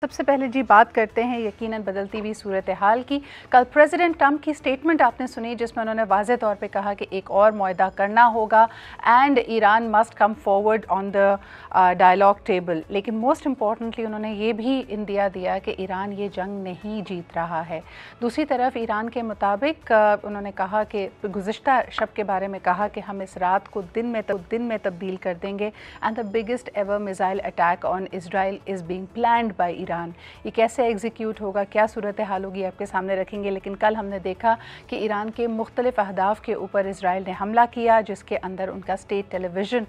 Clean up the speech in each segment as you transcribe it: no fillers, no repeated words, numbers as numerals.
सबसे पहले जी बात करते हैं यकीनन बदलती हुई सूरत हाल की। कल प्रेसिडेंट ट्रंप की स्टेटमेंट आपने सुनी जिसमें उन्होंने वाज़े तौर पे कहा कि एक और मुआहदा करना होगा and Iran must come forward on the dialogue table. लेकिन मोस्ट इम्पॉर्टेंटली उन्होंने ये भी इंदिया दिया कि ईरान ये जंग नहीं जीत रहा है। दूसरी तरफ ईरान के मुताबिक उन्होंने कहा कि गुज़िश्ता शब के बारे में कहा कि हम इस रात को दिन में तब्दील कर देंगे and the biggest ever missile attack on Israel is being planned by Iran. ये कैसे एग्जीक्यूट होगा, क्या सूरत हाल होगी, आपके सामने रखेंगे। लेकिन कल हमने देखा कि ईरान के मुख्तलिफ अहदाफ के ऊपर इसराइल ने हमला किया जिसके अंदर उनका state television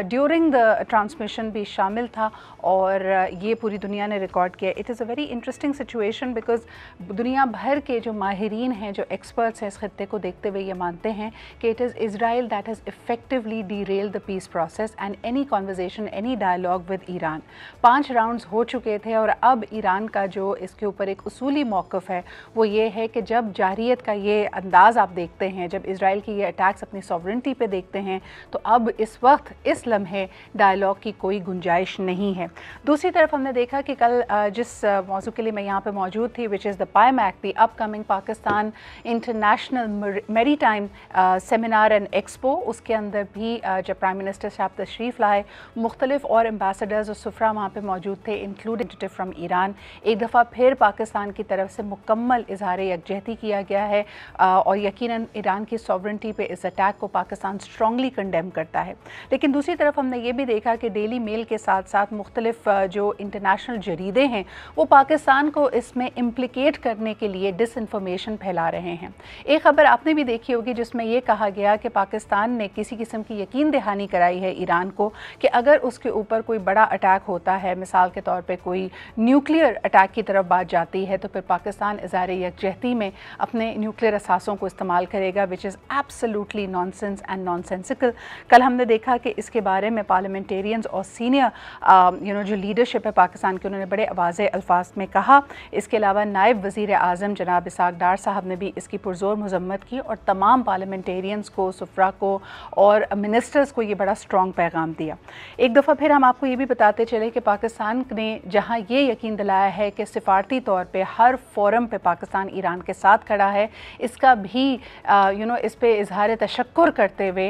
during the transmission भी शामिल था और ये पूरी दुनिया ने रिकॉर्ड किया। It is a very interesting situation because दुनिया भर के जो माहिरीन हैं, जो एक्सपर्ट्स हैं इस खत्ते को देखते हुए ये मानते हैं कि it is Israel that has effectively derailed the peace process and any conversation, any dialogue with Iran. 5 rounds हो चुके थे और अब ईरान का जो इसके ऊपर एक उसूली मौक़िफ़ है वो ये है कि जब जारियत का ये अंदाज़ आप देखते हैं, जब इजराइल की ये अटैक्स अपनी सॉवरेंटी पे देखते हैं, तो अब इस वक्त इस लम्हे डायलॉग की कोई गुंजाइश नहीं है। दूसरी तरफ हमने देखा कि कल जिस मौजू के लिए मैं यहाँ पे मौजूद थी, which is the PIMEC, the upcoming Pakistan international maritime seminar and expo, उसके अंदर भी जब प्राइम मिनिस्टर साहब तशरीफ़ लाए, मुख्तलिफ और एम्बेसडर्स और सुफरा वहाँ पर मौजूद थे इंक्लूडिंग फ्राम ईरान। एक दफ़ा फिर पाकिस्तान की तरफ से मुकम्मल इजहार यकजहती किया गया है और यकीनन ईरान की सॉवरेंटी पे इस अटैक को पाकिस्तान स्ट्रांगली कंडेम करता है। लेकिन दूसरी तरफ हमने ये भी देखा कि डेली मेल के साथ साथ मुख्तलिफ जो इंटरनेशनल जरीदे हैं वो पाकिस्तान को इसमें इम्प्लिकेट करने के लिए डिसइंफॉर्मेशन फैला रहे हैं। एक ख़बर आपने भी देखी होगी जिसमें यह कहा गया कि पाकिस्तान ने किसी किस्म की यकीन दहानी कराई है ईरान को कि अगर उसके ऊपर कोई बड़ा अटैक होता है, मिसाल के तौर पर कोई न्यूक्लियर अटैक की तरफ बात जाती है, तो फिर पाकिस्तान इज़हार यकजहती में अपने न्यूक्लियर असासों को इस्तेमाल करेगा, which is absolutely nonsense and nonsensical. कल हमने देखा कि इसके बारे में पार्लियामेंटेरियंस और सीनियर जो लीडरशिप है पाकिस्तान की, उन्होंने बड़े वाज़े अल्फाज में कहा। इसके अलावा नायब वज़ीर आज़म जनाब इसाक डार साहब ने भी इसकी पुरज़ोर मज़म्मत की और तमाम पार्लियामेंटेरियंस को, सुफरा को और मिनिस्टर्स को ये बड़ा स्ट्रॉन्ग पैगाम दिया। एक दफ़ा फिर हम आपको ये भी बताते चले कि पाकिस्तान ने जहाँ ये यकीन दिलाया है कि सिफारती तौर पे हर फोरम पे पाकिस्तान ईरान के साथ खड़ा है, इसका भी इस पे इजहार तशक्कुर करते हुए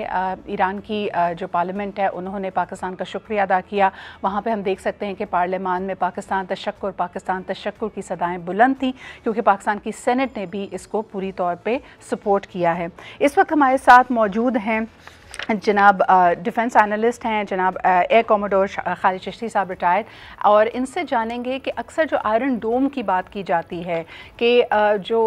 ईरान की जो पार्लियामेंट है उन्होंने पाकिस्तान का शुक्रिया अदा किया। वहाँ पे हम देख सकते हैं कि पार्लियामान में पाकिस्तान तशक्कुर की सदाएं बुलंद थी क्योंकि पाकिस्तान की सेनेट ने भी इसको पूरी तौर पे सपोर्ट किया है। इस वक्त हमारे साथ मौजूद हैं जनाब डिफेंस एनालिस्ट हैं जनाब एयर कॉमोडोर खालिद चिश्ती साहब रिटायर्ड, और इनसे जानेंगे कि अक्सर जो आयरन डोम की बात की जाती है कि जो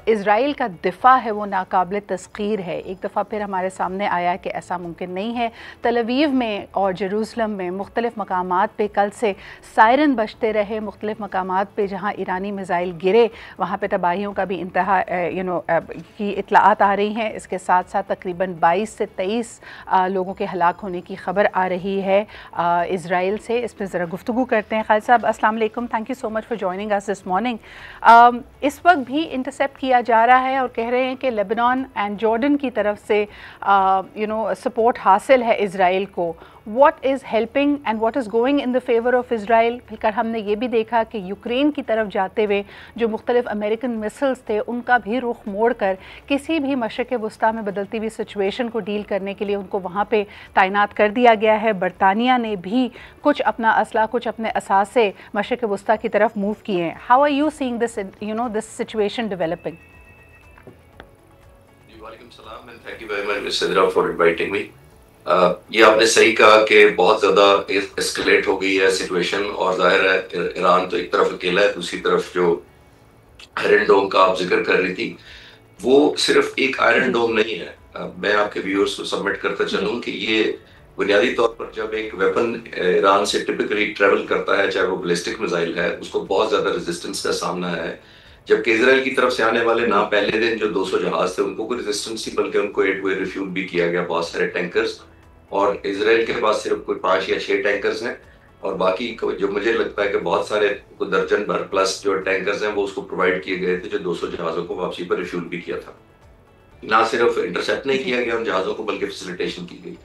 इज़राइल का दिफा है वो नाकाबिल तस्खीर है। एक दफ़ा फिर हमारे सामने आया कि ऐसा मुमकिन नहीं है। तल अवीव में और जेरूसलम में मुख्तलिफ़ मकामात पे कल से सायरन बजते रहे, मुख्तलिफ़ मकामात पे जहाँ ईरानी मिसाइल गिरे वहाँ पे तबाहियों का भी इंतहा की इत्तलाआत आ रही हैं। इसके साथ साथ तकरीबन 22 से 23 लोगों के हलाक होने की ख़बर आ रही है इज़राइल से। इस पर ज़रा गुफ्तगू करते हैं। खालिद साहब अस्सलाम वालेकुम, thank you so much for joining us this morning. इस वक्त भी इंटरसेप्ट किया जा रहा है और कह रहे हैं कि लेबनान एंड जॉर्डन की तरफ से सपोर्ट हासिल है इज़राइल को। What is helping and what is going in the favor of Israel? फिर हमने ये भी देखा कि यूक्रेन की तरफ जाते हुए जो मुख्तलिफ अमेरिकन मिसाइल्स थे उनका भी रुख मोड़ कर किसी भी मशरक़ वस्ता में बदलती हुई सिचुएशन को डील करने के लिए उनको वहाँ पे तैनात कर दिया गया है। बरतानिया ने भी कुछ अपना असला, कुछ अपने असासे मशरक़ वस्ता की तरफ मूव किए हैं। How are you seeing this this situation developing? वालेकुम सलाम and thank you very much miss Sidra for inviting me. ये आपने सही कहा कि बहुत ज़्यादा एस्केलेट हो गई है सिचुएशन और जाहिर है ईरान तो एक तरफ अकेला है, दूसरी तरफ जो आयरन डोम का आप जिक्र कर रही थी वो सिर्फ एक आयरन डोम नहीं है। मैं आपके व्यूअर्स को सबमिट करता चलूँ कि ये बुनियादी तौर पर जब एक वेपन ईरान से टिपिकली ट्रेवल करता है, चाहे वो बैलिस्टिक मिसाइल है, उसको बहुत ज़्यादा रेजिस्टेंस का सामना है। जबकि इजराइल की तरफ से आने वाले ना पहले दिन जो 200 जहाज थे उनको कोई रेजिस्टेंस नहीं, बल्कि उनको एट वे रिफ्यूज भी किया गया बहुत सारे टैंकर्स, और इजराइल के पास सिर्फ कोई 5 या 6 टैंकर्स हैं और बाकी जो मुझे लगता है कि बहुत सारे दर्जन भर प्लस जो टैंकर्स हैं वो उसको प्रोवाइड किए गए थे जो 200 जहाज़ों को वापसी पर रिफ्यूल भी किया था। ना सिर्फ इंटरसेप्ट नहीं किया गया उन जहाज़ों को बल्कि फैसिलिटेशन की गई।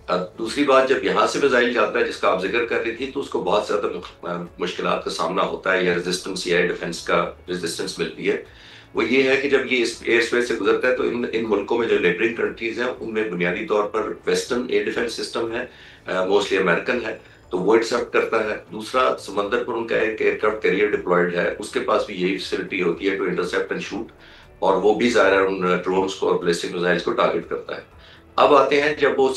दूसरी बात, जब यहाँ से मिसाइल जाता है जिसका आप जिक्र कर रही थी, तो उसको बहुत ज्यादा मुश्किलात का सामना होता है या रेजिस्टेंस या डिफेंस का रेजिस्टेंस मिलती है। वो ये है कि जब ये एयर स्पेस से गुजरता है तो इन मुल्कों में जो नेबरिंग कंट्रीज हैं उनमें बुनियादी तौर पर वेस्टर्न एयर डिफेंस सिस्टम है, मोस्टली अमेरिकन है, तो वो इंटरसेप्ट करता है। दूसरा, समंदर पर उनका एक एयरक्राफ्ट कैरियर डिप्लॉयड है, उसके पास भी यही फैसिलिटी होती है टू इंटरसेप्ट एंड शूट, और वो भी ज़ाहिर उन ड्रोन्स को और बैलिस्टिक मिसाइल्स को टारगेट करता है। अब आते हैं, जब वो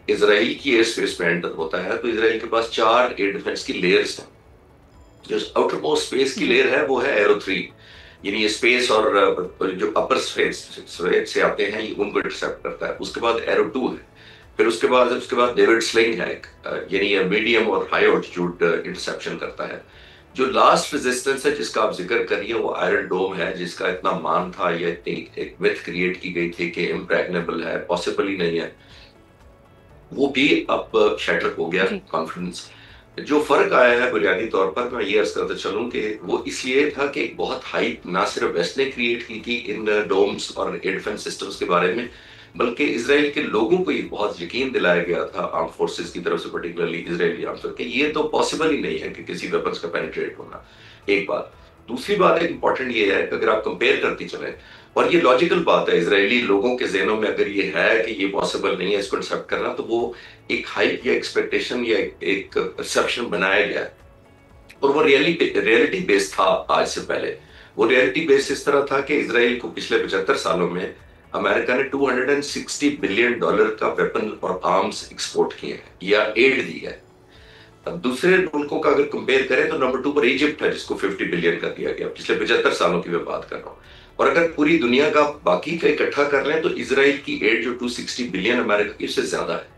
इजराइल की एयर स्पेस में एंटर होता है तो इजराइल के पास 4 एयर डिफेंस की लेयर्स हैं। जो आउटर स्पेस की लेयर है वो है एरो 3, यानी ये स्पेस और जो अपर स्पेस से आते हैं उनको इंटरसेप्ट करता है। उसके बाद एरो 2 है, फिर उसके बाद डेविड स्लिंग है, यानी ये मीडियम और हाई ऑल्टीट्यूड इंटरसेप्शन करता है। जो लास्ट रेजिस्टेंस है जिसका आप जिक्र करिए वो आयरन डोम है, जिसका इतना मान था या एक मिथ क्रिएट की गई थी कि इम्प्रैग्नेबल है, पॉसिबल ही नहीं है, वो भी अब शैटर हो गया कॉन्फिडेंस। जो फर्क आया है बुनियादी तौर पर, मैं ये अर्ज करते चलूं कि वो इसलिए था कि एक बहुत हाइप ना सिर्फ वेस्ट ने क्रिएट की थी इन डोम्स और एयर डिफेंस सिस्टम्स के बारे में, बल्कि इसराइल के लोगों को ये बहुत यकीन दिलाया गया था आर्म फोर्सेस की तरफ से, पर्टिकुलरली इसराइली आर्म फोर्स, कि ये तो पॉसिबल ही नहीं है कि किसी वेपन्स का पेनिट्रेट होना। एक बात। दूसरी बात एक इंपॉर्टेंट ये है कि अगर आप कंपेयर करती चलें, और ये लॉजिकल बात है, इसराइली लोगों के ज़हनों में अगर ये है कि ये पॉसिबल नहीं है इसको एक्सेप्ट करना, तो वो एक हाइप या एक्सपेक्टेशन या एक परसेप्शन बनाया गया है, और वो रियलिटी बेस्ड था। आज से पहले वो रियलिटी बेस्ड इस तरह था कि इसराइल को पिछले 75 सालों में अमेरिका ने $260 बिलियन का वेपन और आर्म्स एक्सपोर्ट किए हैं या एड दी है। अब दूसरे मुल्कों का अगर कंपेयर करें तो नंबर 2 पर इजिप्ट है, जिसको 50 बिलियन का दिया गया पिछले 75 सालों की मैं बात कर रहा हूँ। और अगर पूरी दुनिया का बाकी का इकट्ठा कर लें तो इसराइल की एड जो 260 बिलियन अमेरिका की, उससे ज्यादा है।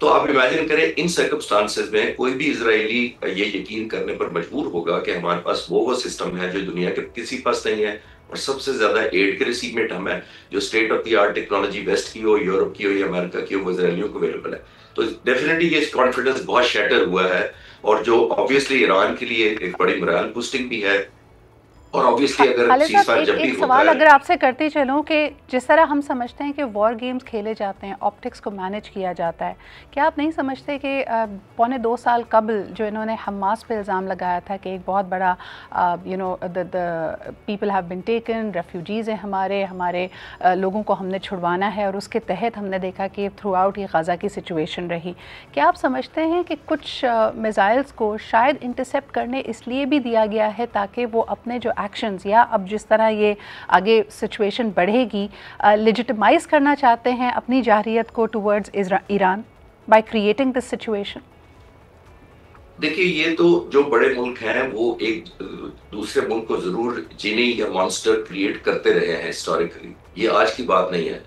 तो आप इमेजिन करें इन सर्कमस्टांसेस में कोई भी इजरायली ये यकीन करने पर मजबूर होगा कि हमारे पास वो सिस्टम है जो दुनिया के किसी पास नहीं है, और सबसे ज्यादा एड के रिसीवमेंट हम है, जो state of the art technology west की हो, यूरोप की हो या अमेरिका की हो, वो इजरायलियों को अवेलेबल है। तो डेफिनेटली ये कॉन्फिडेंस बहुत शैटर हुआ है, और जो ऑब्वियसली ईरान के लिए एक बड़ी मोरल बूस्टिंग भी है। और ऑब्वियसली अगर सीज़फायर जब भी होता है, सवाल अगर आपसे करती चलूं कि जिस तरह हम समझते हैं कि वॉर गेम्स खेले जाते हैं, ऑप्टिक्स को मैनेज किया जाता है, क्या आप नहीं समझते कि पौने 2 साल कबल जो इन्होंने हमास पे इल्ज़ाम लगाया था कि एक बहुत बड़ा the people have been taken, refugees हैं हमारे लोगों को हमने छुड़वाना है, और उसके तहत हमने देखा कि थ्रू आउट ये ग़ज़ा की सिचुएशन रही। क्या आप समझते हैं कि कुछ मिसाइल्स को शायद इंटरसेप्ट करने इसलिए भी दिया गया है ताकि वो अपने जो एक्शंस, या अब जिस तरह ये आगे सिचुएशन बढ़ेगी, लेजिटिमाइज करना चाहते हैं अपनी जारहियत को towards Iran by creating this situation? देखिए, ये तो जो बड़े मुल्क हैं वो एक दूसरे मुल्क को जरूर जीनी या मॉन्स्टर क्रिएट करते रहे हैं हिस्टोरिकली, ये आज की बात नहीं है।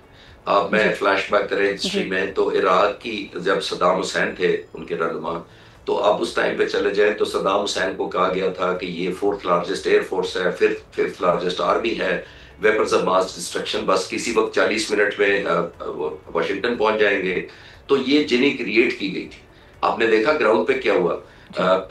आप मैं फ्लैशबैक करें हिस्ट्री में, तो इराक की जब सद्दाम हुसैन थे उनके रहनुमा, तो आप उस टाइम पे चले जाएं तो सद्दाम हुसैन को कहा गया था कि ये 4th लार्जेस्ट एयरफोर्स है, 5th लार्जेस्ट आर्मी है, वेपन्स ऑफ मास डिस्ट्रक्शन, बस किसी वक्त 40 मिनट में वाशिंगटन पहुंच जाएंगे। तो ये जिन्हें क्रिएट की गई थी। आपने देखा ग्राउंड पे क्या हुआ,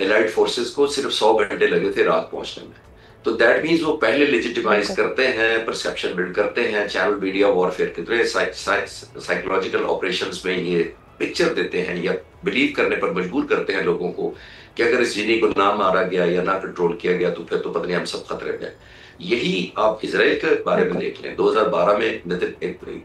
एलाइड फोर्सेस को सिर्फ 100 घंटे लगे थे रात पहुंचने में। तो दैट मीन्स वो पहले लेजिटिमाइज करते हैं, परसेप्शन बिल्ड करते हैं, चैनल मीडिया वॉरफेयर के थ्रू साइकोलॉजिकल ऑपरेशंस में ये पिक्चर देते हैं या बिलीव करने पर मजबूर करते हैं लोगों को कि अगर इस जिनी को ना मारा गया या ना कंट्रोल किया गया तो फिर तो पता नहीं हम सब खतरे में। यही आप इसराइल के बारे में देख लें, 2012 में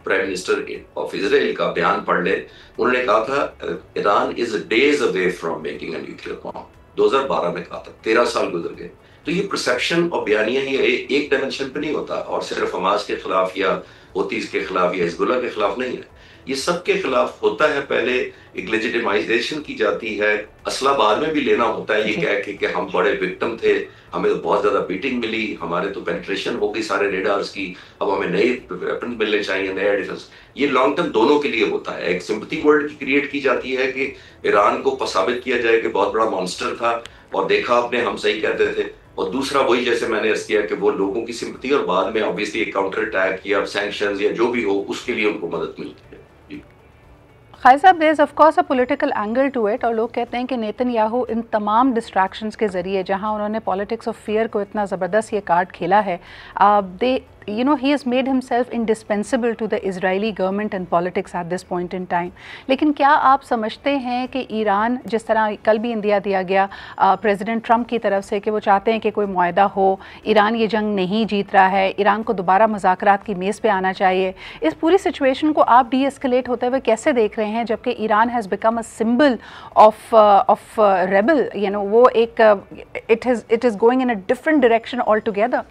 प्राइम मिनिस्टर ऑफ इसराइल का बयान पढ़ ले, उन्होंने कहा था Iran is days away from making a nuclear bomb. 2012 में कहा था, 13 साल गुजर गए। तो ये परसेप्शन और बयानियां ही एक डायमेंशन पे नहीं होता, और सिर्फ हमास के खिलाफ या होतीज के खिलाफ या हिजबुल्लाह के खिलाफ नहीं है, ये सबके खिलाफ होता है। पहले एक लेजिटिमाइजेशन की जाती है, असला बाद में भी लेना होता है, ये कह के कि हम बड़े विक्टिम थे, हमें तो बहुत ज्यादा बीटिंग मिली, हमारे तो पेनिट्रेशन हो गई सारे रेडार्स की, अब हमें नए वेपन मिलने चाहिए, नया डिफेंस। ये लॉन्ग टर्म दोनों के लिए होता है। एक सिंपैथी वर्ल्ड की क्रिएट की जाती है कि ईरान को साबित किया जाए कि बहुत बड़ा मॉन्स्टर था और देखा आपने हम सही कहते थे, और दूसरा वही जैसे मैंने अर्ज किया कि वो लोगों की सिंपैथी, और बाद में ऑब्वियसली एक काउंटर अटैक या सैंक्शंस या जो भी हो उसके लिए उनको मदद मिलती है। Khalid sahab, there is of course a political angle to it, और लोग कहते हैं कि नेतन्याहू इन तमाम डिस्ट्रैक्शंस के ज़रिए, जहां उन्होंने पॉलिटिक्स ऑफ फियर को इतना ज़बरदस्त ये कार्ड खेला है, you know, he has made himself indispensable to the Israeli government and politics at this point in time. लेकिन क्या आप समझते हैं कि ईरान, जिस तरह कल भी इंदिया दिया गया प्रेसिडेंट ट्रंप की तरफ से कि वो चाहते हैं कि कोई मुआहदा हो, ईरान ये जंग नहीं जीत रहा है, ईरान को दोबारा मुज़ाकरात की मेज़ पे आना चाहिए, इस पूरी सिचुएशन को आप डी एस्केलेट होते हुए कैसे देख रहे हैं, जबकि Iran has become a symbol of rebel, you know, वो एक it is going in a different direction all together?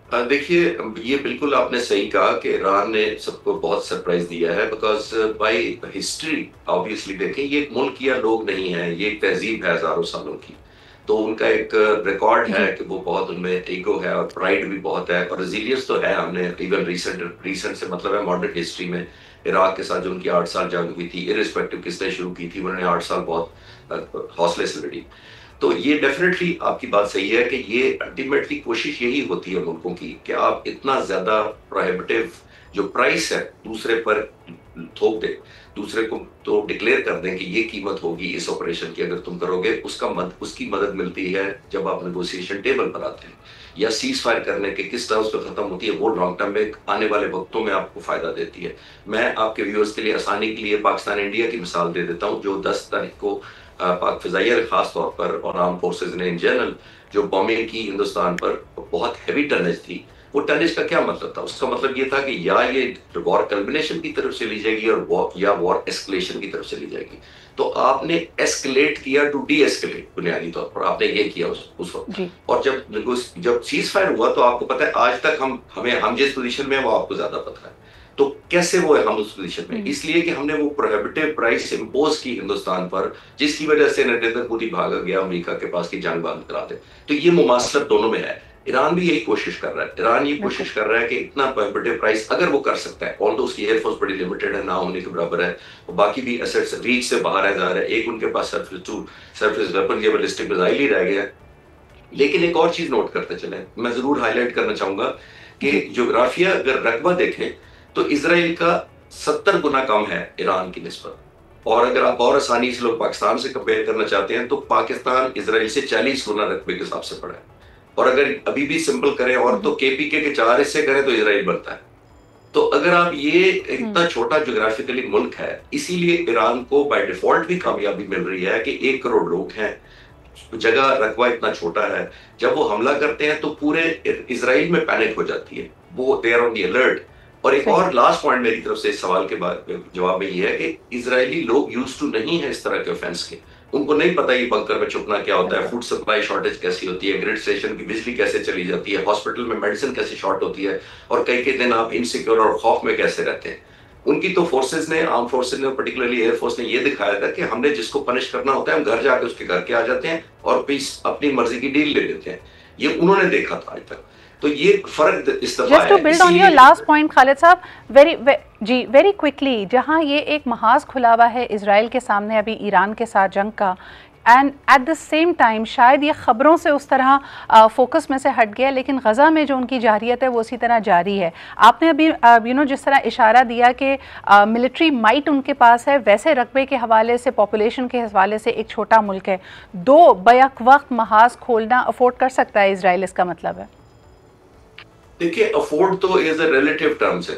देखिए, ये बिल्कुल आपने सही कहा कि ईरान ने सबको बहुत सरप्राइज दिया है, बिकॉज बाय हिस्ट्री ऑब्वियसली देखें, ये एक मुल्क या लोग नहीं है, ये एक तहजीब है हजारों सालों की। तो उनका एक रिकॉर्ड है कि वो बहुत, उनमें ईगो है और प्राइड भी बहुत है और रेजिलियंस तो है। हमने इवन रिसेंट से मतलब है मॉडर्न हिस्ट्री में इराक के साथ जो उनकी 8 साल जंग हुई थी, इरिस्पेक्टिव किसने शुरू की थी, उन्होंने 8 साल बहुत हौसले से लड़ी। तो ये डेफिनेटली आपकी बात सही है कि ये अल्टीमेटली कोशिश यही होती है मुल्कों की कि आप इतना ज्यादा प्रोहिबिटिव जो प्राइस है दूसरे पर थोप दे, दूसरे को तो डिक्लेयर कर दें कि ये कीमत होगी इस ऑपरेशन की अगर तुम करोगे। उसकी मदद मिलती है जब आप नेगोशिएशन टेबल पर आते हैं, या सीज फायर करने के किस तरह उस पर खत्म होती है, वो लॉन्ग टर्म में आने वाले वक्तों में आपको फायदा देती है। मैं आपके व्यूअर्स के लिए आसानी के लिए पाकिस्तान इंडिया की मिसाल दे देता हूँ, जो 10 तारीख को पाक फिजाइया ने खास तौर पर और आर्म फोर्सेज ने इन जनरल जो बॉम्बिंग की हिंदुस्तान पर, बहुत हैवी टनेज थी। वो टनेज का क्या मतलब था? उसका मतलब ये था कि या ये वॉर कल्मिनेशन की तरफ चली जाएगी और या वॉर एस्केलेशन की तरफ चली जाएगी। तो आपने एस्केलेट किया टू डी एस्केलेट, बुनियादी तौर पर आपने ये किया उस वक्त। और जब सीज फायर हुआ तो आपको पता है आज तक हम जिस पोजीशन में है वो आपको ज्यादा पता है। तो कैसे वो हम उस पोजीशन में, इसलिए कि हमने वो प्रोहिबिटिव प्राइस इंपोज की हिंदुस्तान पर, जिसकी वजह से नरेंद्र मोदी भागा गया अमेरिका के पास की जंग बंद करा दे। तो ये मुमासलत दोनों में है। ईरान भी यही कोशिश कर रहा है, ईरान ये कोशिश कर रहा है कि इतना प्रोहिबिटिव प्राइस अगर वो कर सकता है, ऑल्दो उसकी एयरफोर्स बड़ी लिमिटेड है, ना होने के बराबर है, और बाकी भी एसेट्स रीच से बाहर है, ज़ाहिर है। एक उनके पास सरफेस वेपन या बैलिस्टिक मिसाइल ही रह गया। लेकिन एक और चीज नोट करते चले, मैं जरूर हाईलाइट करना चाहूंगा कि ज्योग्राफिया अगर रकबा देखें तो इसराइल का 70 गुना कम है ईरान की निस्बत। और अगर आप और आसानी से लोग पाकिस्तान से कंपेयर करना चाहते हैं तो पाकिस्तान इसराइल से 40 गुना रकबे के हिसाब से बड़ा है। और अगर अभी भी सिंपल करें और तो केपीके के 4 हिस्से करें तो इसराइल बनता है। तो अगर आप ये इतना छोटा ज्योग्राफिकली मुल्क है, इसीलिए ईरान को बाय डिफॉल्ट भी कामयाबी मिल रही है कि 1 करोड़ लोग हैं, जगह रकबा इतना छोटा है। जब वो हमला करते हैं तो पूरे इसराइल में पैनिक हो जाती है, वो they are on the alert. और एक और लास्ट पॉइंट मेरी तरफ से इस सवाल के बाद जवाब में ये है कि इजरायली लोग यूज्ड टू नहीं है इस तरह के ऑफेंस के। उनको नहीं पता ये बंकर में छुपना क्या होता है, फूड सप्लाई शॉर्टेज कैसी होती है, ग्रिड स्टेशन की बिजली कैसे चली जाती है, हॉस्पिटल में मेडिसिन कैसे शॉर्ट होती है, और कई दिन आप इनसिक्योर और खौफ में कैसे रहते हैं। उनकी तो फोर्सेज ने, आर्म फोर्सेज ने, पर्टिकुलरली एयरफोर्स ने ये दिखाया था कि हमने जिसको पनिश करना होता है हम घर जाके उसके घर के आ जाते हैं और पीस अपनी मर्जी की डील ले लेते हैं। ये उन्होंने देखा था आज तक। तो ये फर्क इस दफा है। Just to build on your last point Khalid sahab, very quickly, जहां ये एक महाज खुला हुआ है इजराइल के सामने अभी ईरान के साथ जंग का, and at the same time शायद ये ख़बरों से उस तरह फोकस में से हट गया, लेकिन गज़ा में जो उनकी जारियत है वो उसी तरह जारी है। आपने अभी जिस तरह इशारा दिया कि मिलिट्री माइट उनके पास है, वैसे रकबे के हवाले से, पॉपुलेशन के हवाले से एक छोटा मुल्क है। 2 बैक वक्त महाज खोलना अफोर्ड कर सकता है इजराइल, इसका मतलब है? देखिए, अफोर्ड तो इज अ रिलेटिव टर्म से,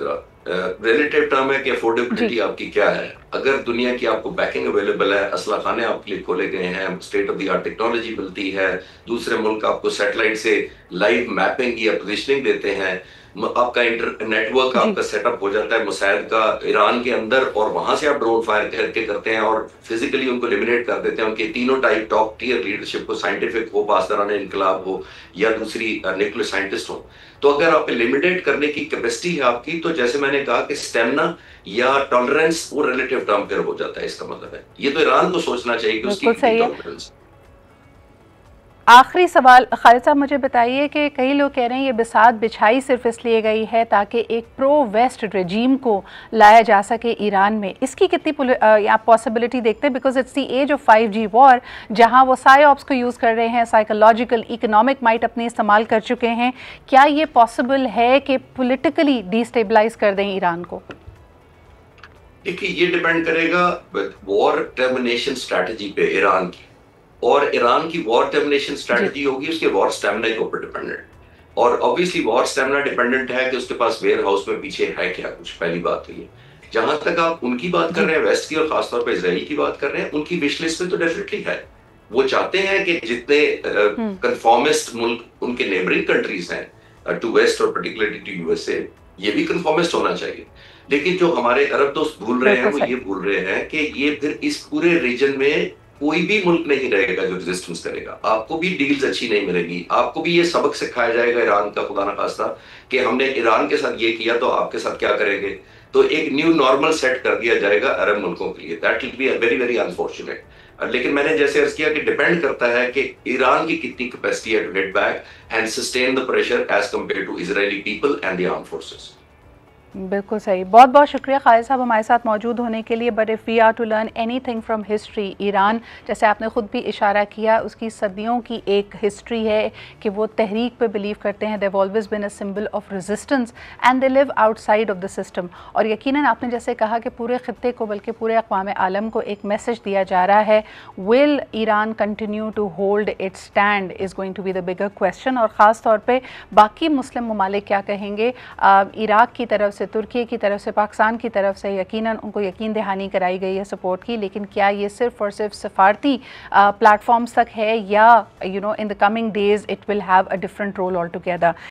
रिलेटिव टर्म है कि अफोर्डेबिलिटी आपकी क्या है। अगर दुनिया की आपको बैकिंग अवेलेबल है, असला खाने आपके लिए खोले गए हैं, state of the art technology मिलती है, दूसरे मुल्क आपको सैटेलाइट से लाइव मैपिंग या पोजिशनिंग देते हैं, आपका नेटवर्क आपका सेटअप हो जाता है मुसाइद का ईरान के अंदर, और वहां से आप ड्रोन फायर करके करते हैं और फिजिकली उनको एलिमिनेट कर देते हैं। उनके तीनों टाइप टॉप टियर लीडरशिप को, साइंटिफिक हो, बासदारान इनकलाब हो, या दूसरी न्यूक्लियर साइंटिस्ट हो। तो अगर आप लिमिटेड करने की कैपेसिटी है आपकी, तो जैसे मैंने कहा कि स्टेमिना या टॉलरेंस वो रिलेटिव टर्म पर हो जाता है। इसका मतलब है ये तो ईरान को सोचना चाहिए कि उसकी टॉलरेंस। आखिरी सवाल खालिद साहब, मुझे बताइए कि कई लोग कह रहे हैं ये बिसात बिछाई सिर्फ इसलिए गई है ताकि एक प्रो वेस्ट रेजीम को लाया जा सके ईरान में, इसकी कितनी आप पॉसिबिलिटी देखते हैं? Because it's the age of 5G war, जहां वो साइऑप्स को यूज़ कर रहे हैं, साइकोलॉजिकल इकोनॉमिक माइट अपने इस्तेमाल कर चुके हैं। क्या ये पॉसिबल है कि पॉलिटिकली डिस्टेबलाइज कर दें ईरान को? देखिए, ये डिपेंड करेगा वॉर टर्मिनेशन स्ट्रैटेजी पे ईरान की, और ईरान की वॉर टर्मिनेशन स्ट्रैटेजी होगी उसके वॉर स्टैमिना के ऊपर डिपेंडेंट। और ऑब्वियसली वॉर स्टेमिना डिपेंडेंट है कि उसके पास वेयर हाउस में पीछे है क्या कुछ, पहली बात तो ये। जहां तक आप उनकी बात कर जी। रहे हैं, वेस्ट की और खासतौर पर इसराइल की बात कर रहे हैं, उनकी विश लिस्ट में तो डेफिनेटली है। वो चाहते हैं कि जितने कंफॉर्मिस्ट मुल्क उनके नेबरिंग कंट्रीज हैं टू वेस्ट और पर्टिकुलरली टू यूएसए, ये भी कंफॉर्मिस्ट होना चाहिए। लेकिन जो हमारे अरब दोस्त भूल रहे हैं, वो ये भूल रहे हैं कि ये फिर इस पूरे रीजन में कोई भी मुल्क नहीं रहेगा जो रेजिस्टेंस करेगा। आपको भी डील्स अच्छी नहीं मिलेगी, आपको भी ये सबक सिखाया जाएगा ईरान का, खुदा ना खास्ता, कि हमने ईरान के साथ ये किया तो आपके साथ क्या करेंगे। तो एक न्यू नॉर्मल सेट कर दिया जाएगा अरब मुल्कों के लिए। That will be very very unfortunate. लेकिन मैंने जैसे अर्ज किया कि डिपेंड करता है कि ईरान की कितनी कैपेसिटी है to get back and sustain the pressure as compared to Israeli people and the armed forces. बिल्कुल सही, बहुत बहुत शुक्रिया खालिद साहब हमारे साथ मौजूद होने के लिए। But if we are to learn anything from history, Iran जैसे आपने ख़ुद भी इशारा किया, उसकी सदियों की एक हिस्ट्री है कि वो तहरीक पे बिलीव करते हैं। They've always been a symbol of resistance and they live outside of the system. और यकीनन आपने जैसे कहा कि पूरे ख़ित्ते को, बल्कि पूरे अक़वाम आलम को एक मैसेज दिया जा रहा है, will Iran continue to hold its stand is going to be the bigger question. और ख़ास तौर पर बाकी मुस्लिम ममालिक क्या कहेंगे, इराक़ की तरफ से, तुर्की की तरफ से, पाकिस्तान की तरफ से यकीनन उनको यकीन दहानी कराई गई है सपोर्ट की। लेकिन क्या ये सिर्फ और सिर्फ सफारती प्लेटफॉर्म्स तक है, या in the coming days it will have a different role all together.